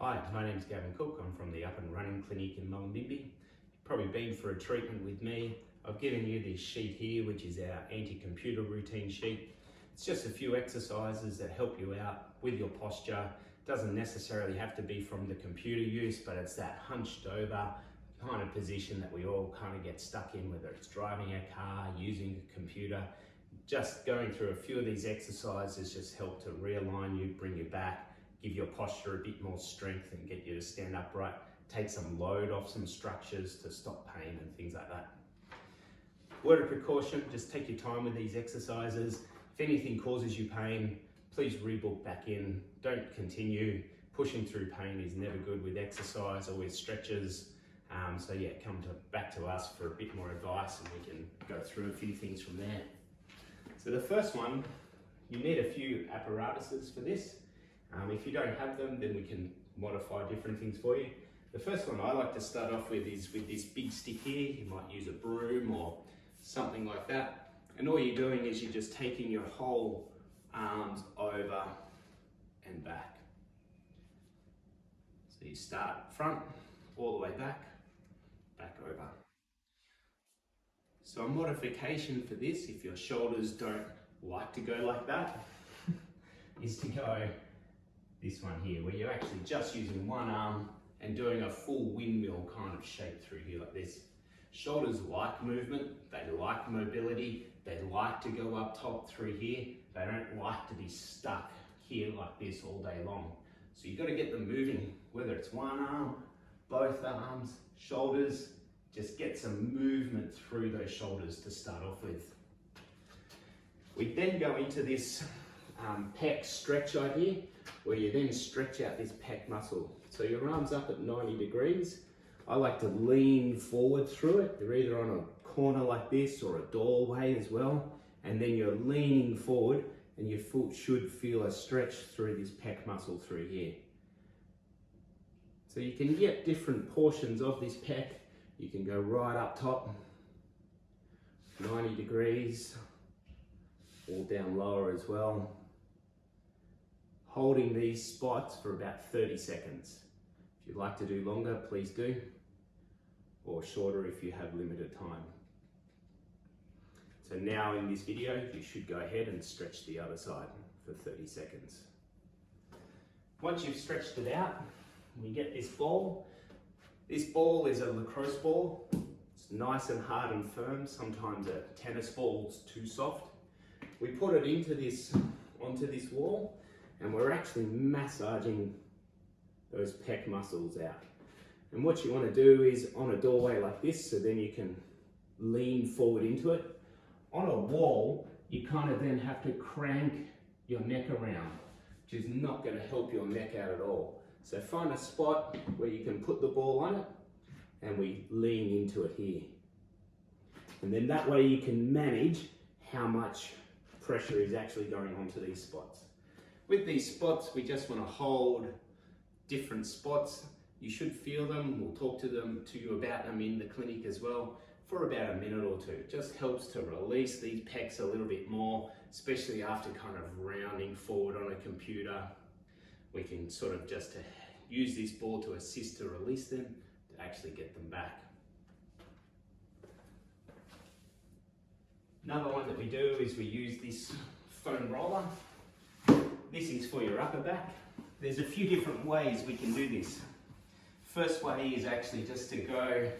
Hi, my name's Gavin Cook. I'm from the Up and Running Clinic in Mullumbimby. You've probably been for a treatment with me. I've given you this sheet here, which is our anti-computer routine sheet. It's just a few exercises that help you out with your posture. It doesn't necessarily have to be from the computer use, but it's that hunched over kind of position that we all kind of get stuck in, whether it's driving a car, using a computer. Just going through a few of these exercises just help to realign you, bring you back, give your posture a bit more strength and get you to stand upright, take some load off some structures to stop pain and things like that. Word of precaution, just take your time with these exercises. If anything causes you pain, please rebook back in. Don't continue. Pushing through pain is never good with exercise or with stretches. So yeah, back to us for a bit more advice and we can go through a few things from there. So the first one, you need a few apparatuses for this. If you don't have them, then we can modify different things for you. The first one I like to start off with is with this big stick here. You might use a broom or something like that. And all you're doing is you're just taking your whole arms over and back. So you start front, all the way back, back over. So a modification for this, if your shoulders don't like to go like that, is to go this one here, where you're actually just using one arm and doing a full windmill kind of shape through here like this. Shoulders like movement, they like mobility, they like to go up top through here. They don't like to be stuck here like this all day long. So you've got to get them moving, whether it's one arm, both arms, shoulders, just get some movement through those shoulders to start off with. We then go into this pec stretch idea, where you then stretch out this pec muscle. So your arm's up at 90 degrees. I like to lean forward through it. You're either on a corner like this or a doorway as well. And then you're leaning forward and your foot should feel a stretch through this pec muscle through here. So you can get different portions of this pec. You can go right up top, 90 degrees, or down lower as well. Holding these spots for about 30 seconds. If you'd like to do longer, please do, or shorter if you have limited time. So now in this video, you should go ahead and stretch the other side for 30 seconds. Once you've stretched it out, we get this ball. This ball is a lacrosse ball. It's nice and hard and firm. Sometimes a tennis ball's too soft. We put it onto this wall, and we're actually massaging those pec muscles out. And what you want to do is on a doorway like this, so then you can lean forward into it. On a wall, you kind of then have to crank your neck around, which is not going to help your neck out at all. So find a spot where you can put the ball on it, and we lean into it here. And then that way you can manage how much pressure is actually going onto these spots. With these spots, we just want to hold different spots. You should feel them. We'll talk to you about them in the clinic as well for about a minute or two. It just helps to release these pecs a little bit more, especially after kind of rounding forward on a computer. We can sort of just use this ball to assist to release them, to actually get them back. Another one that we do is we use this foam roller. This is for your upper back. There's a few different ways we can do this. First way is actually just to go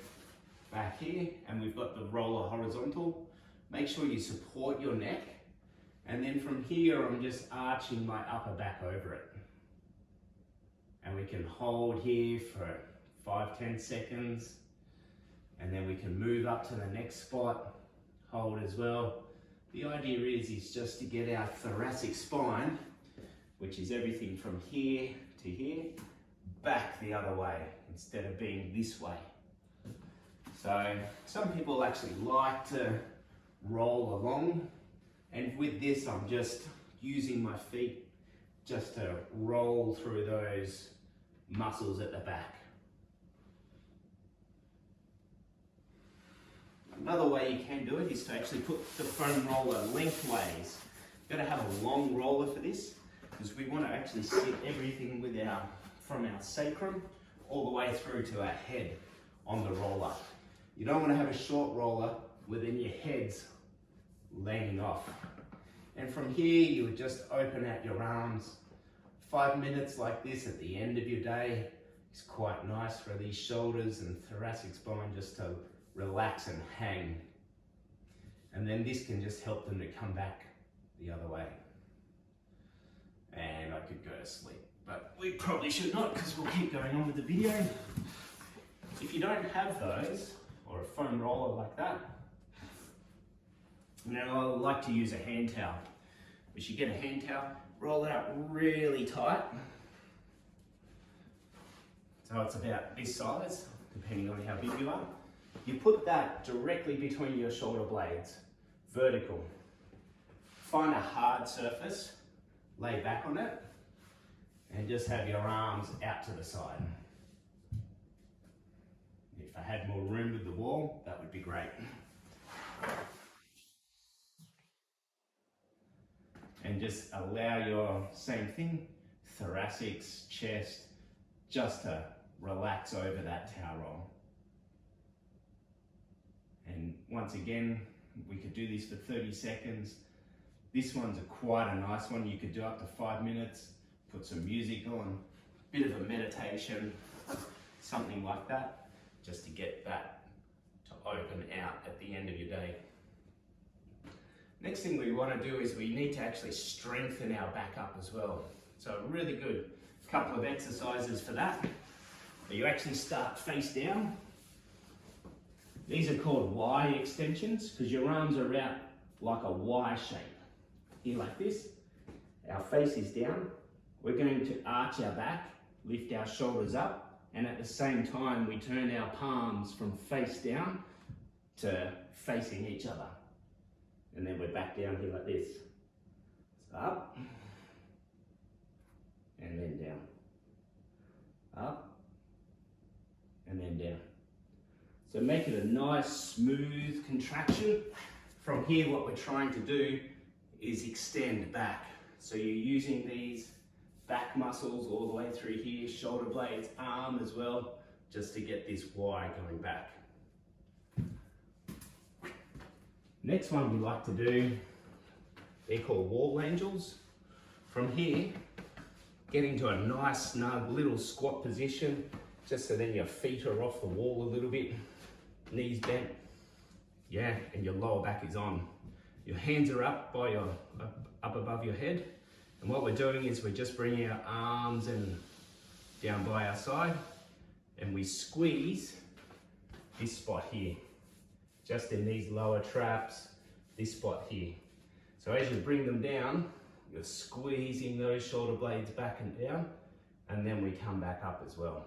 back here, and we've got the roller horizontal. Make sure you support your neck, and then from here I'm just arching my upper back over it. And we can hold here for 5-10 seconds, and then we can move up to the next spot, hold as well. The idea is just to get our thoracic spine, which is everything from here to here, back the other way, instead of being this way. So some people actually like to roll along, and with this I'm just using my feet just to roll through those muscles at the back. Another way you can do it is to actually put the foam roller lengthways. You've got to have a long roller for this, because we want to actually sit everything with our from our sacrum all the way through to our head on the roller. You don't want to have a short roller where then your head's laying off. And from here, you would just open out your arms. 5 minutes like this at the end of your day is quite nice for these shoulders and thoracic spine just to relax and hang. And then this can just help them to come back the other way. And I could go to sleep, but we probably should not because we'll keep going on with the video. If you don't have those, or a foam roller like that, now I like to use a hand towel. We should get a hand towel, roll it up really tight. So it's about this size, depending on how big you are. You put that directly between your shoulder blades, vertical. Find a hard surface, lay back on it, and just have your arms out to the side. If I had more room with the wall, that would be great. And just allow your, same thing, thoracics, chest, just to relax over that towel roll. And once again, we could do this for 30 seconds. This one's quite a nice one. You could do up to 5 minutes, put some music on, bit of a meditation, something like that, just to get that to open out at the end of your day. Next thing we want to do is we need to actually strengthen our back up as well. So a really good couple of exercises for that. You actually start face down. These are called Y extensions because your arms are out like a Y shape. Here like this, our face is down. We're going to arch our back, lift our shoulders up, and at the same time we turn our palms from face down to facing each other. And then we're back down here like this. So up, and then down. Up, and then down. So make it a nice, smooth contraction. From here, what we're trying to do is extend back. So you're using these back muscles all the way through here, shoulder blades, arm as well, just to get this Y going back. Next one we like to do, they're called wall angels. From here, get into a nice, snug little squat position, just so then your feet are off the wall a little bit, knees bent, yeah, and your lower back is on. Your hands are up by your up above your head, and what we're doing is we're just bringing our arms and down by our side, and we squeeze this spot here, just in these lower traps, this spot here. So as you bring them down, you're squeezing those shoulder blades back and down, and then we come back up as well.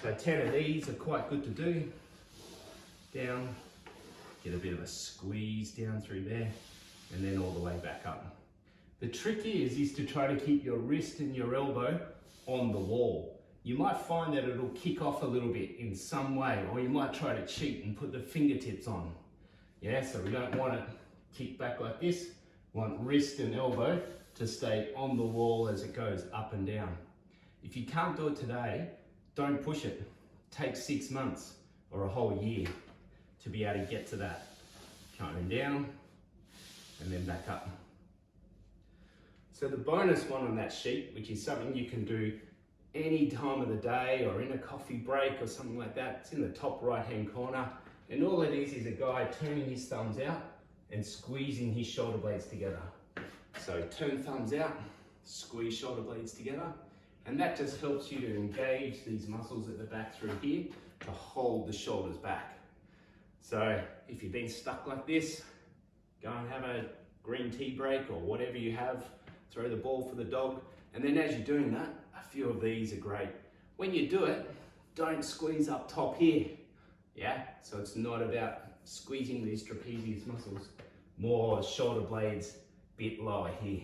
So 10 of these are quite good to do. Down, get a bit of a squeeze down through there, and then all the way back up. The trick is to try to keep your wrist and your elbow on the wall. You might find that it'll kick off a little bit in some way, or you might try to cheat and put the fingertips on. Yeah, so we don't want it kick back like this. We want wrist and elbow to stay on the wall as it goes up and down. If you can't do it today, don't push it. Take 6 months or a whole year to be able to get to that. Coming down and then back up. So the bonus one on that sheet, which is something you can do any time of the day or in a coffee break or something like that, it's in the top right hand corner, and all it is a guy turning his thumbs out and squeezing his shoulder blades together. So turn thumbs out, squeeze shoulder blades together, and that just helps you to engage these muscles at the back through here to hold the shoulders back. So if you've been stuck like this, go and have a green tea break or whatever you have, throw the ball for the dog, and then as you're doing that, a few of these are great. When you do it, don't squeeze up top here, yeah? So it's not about squeezing these trapezius muscles, more shoulder blades, bit lower here.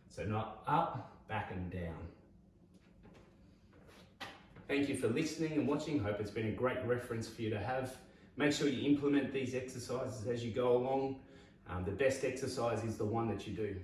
So not up, back and down. Thank you for listening and watching. Hope it's been a great reference for you to have. Make sure you implement these exercises as you go along. The best exercise is the one that you do.